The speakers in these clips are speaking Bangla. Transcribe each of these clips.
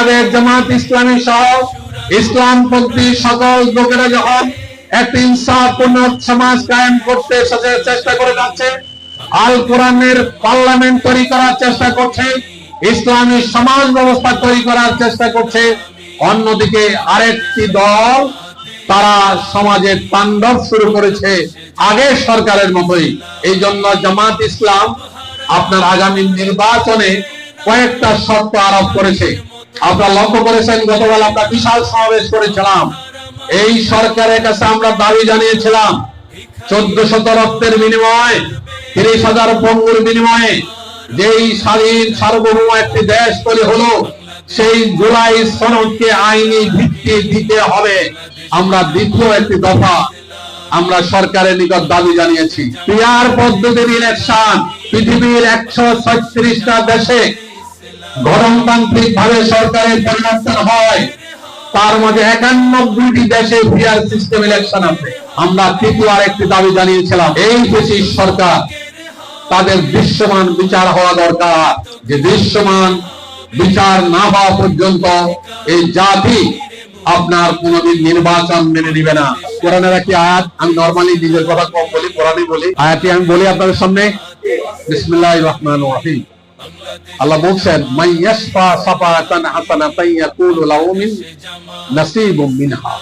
বাংলাদেশ জামাত ইসলামী সহ ইসলামপন্থী সকল লোকেরা যখন একটি ইনসাফপূর্ণ সমাজ কায়েম করতে চেষ্টা করে যাচ্ছে, আল কোরআনের পার্লামেন্ট তৈরি করার চেষ্টা করছে, ইসলামী সমাজ ব্যবস্থা তৈরি করার চেষ্টা করছে, অন্যদিকে আরেকটি দল তারা সমাজের তাণ্ডব শুরু করেছে আগের সরকারের মতোই। এই জন্য জামাত ইসলাম আপনার আগামী নির্বাচনে কয়েকটা শর্ত আরোপ করেছে। আপনারা লক্ষ্য করেছেন, গতকাল আমরা বিশাল সমাবেশ করেছিলাম। এই সরকারের কাছে আমরা দাবি জানিয়েছিলাম 1400 রক্তের বিনিময়ে, 30,000 পঙ্গুর বিনিময়ে যেই স্বাধীন সার্বভৌম একটি দেশ তৈরি হলো, সেই জুলাই সনদকে আইনি ভিত্তি দিতে হবে। আমরা দ্বিতীয় একটি দফা আমরা সরকারের নিকট দাবি জানিয়েছি। পিআর পদ্ধতির ইলেকশন পৃথিবীর 136টা দেশে গণতান্ত্রিক ভাবে সরকারের পরিবর্তন হয়, তার মধ্যে 91টি দেশে পিআর সিস্টেম ইলেকশন আছে। আমরা তৃতীয় আরেকটি দাবি জানিয়েছিলাম, এই ফ্যাসিস্ট সরকার তাদের দৃশ্যমান বিচার হওয়া দরকার। যে দৃশ্যমান বিচার না হওয়া পর্যন্ত এই জাতি আপনার কোনদিন নির্বাচন মেনে নিবে না। কোরআনের একটি আয়াত, আমি নরমালি নিজের কথা কম বলি, কোরআনই বলি, আয়াতটি আমি বলি আপনাদের সামনে। বিসমিল্লাহির রহমানির রহিম। আল্লাহ বলছেন, মান ইয়াশফা শাফাআতান হাসানাতান ইয়াকুলু লাহু মিন নাসিবুম মিনহা।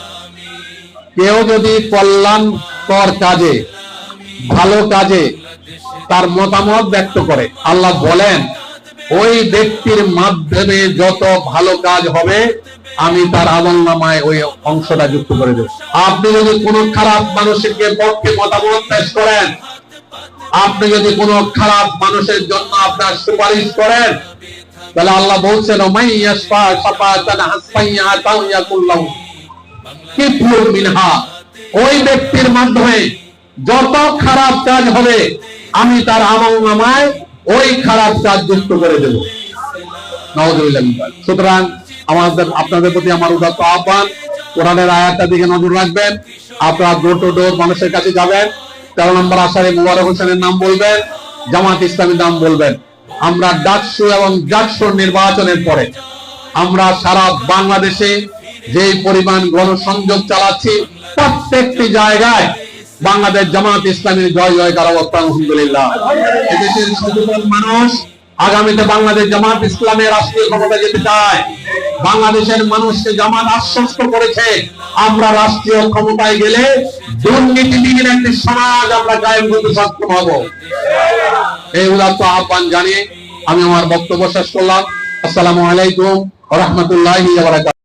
কেউ যদি কল্যাণকর কাজে, ভালো কাজে তার মতামত ব্যক্ত করে, আল্লাহ বলেন ওই ব্যক্তির মাধ্যমে যত ভালো কাজ হবে আমি তার আমলনামায় ওই অংশটা যুক্ত করে দেব। আপনি যদি কোনো খারাপ মানুষের পক্ষে মতামত পেশ করেন, আপনি যদি কোনো খারাপ মানুষের জন্য আপনার সুপারিশ করেন, তাহলে আল্লাহ বলছেন ওই ব্যক্তির মাধ্যমে যত খারাপ কাজ হবে আমি তার আমলনামায় ওই খারাপ কাজ যুক্ত করে দেব। নাউযুবিল্লাহ। সুতরাং আপনাদের প্রতি আমার উদাত্ত আহ্বান, কোরআনের আয়াতটা দিকে নজর রাখবেন। আপনারা ডোর টু ডোর মানুষের কাছে যাবেন, 13 নম্বর আশারে মোবারক হোসেনের নাম বলবেন, জামাত ইসলামীর নাম বলবেন। আমরা ডাকসু এবং জাকসুর নির্বাচনের পরে আমরা সারা বাংলাদেশে যে পরিমাণ গণসংযোগ চালাচ্ছি, প্রত্যেকটি জায়গায় বাংলাদেশ জামাত ইসলামীর জয় জয়কার অবস্থা। আলহামদুলিল্লাহ, এদেশের সচেতন মানুষ আগামীতে বাংলাদেশ জামাত ইসলামের রাষ্ট্রীয় ক্ষমতা যেতে চায়। বাংলাদেশের মানুষকে জামাত আশ্বস্ত করেছে, আমরা রাষ্ট্রীয় ক্ষমতায় গেলে দুর্নীতিবিহীন একটি সমাজ আমরা কায়েম করতে সক্ষম হব। এই উদাত্ত আহ্বান জানিয়ে আমি আমার বক্তব্য শেষ করলাম। আসসালামু আলাইকুম ওয়া রাহমাতুল্লাহি ওয়া বারাকাতুহু।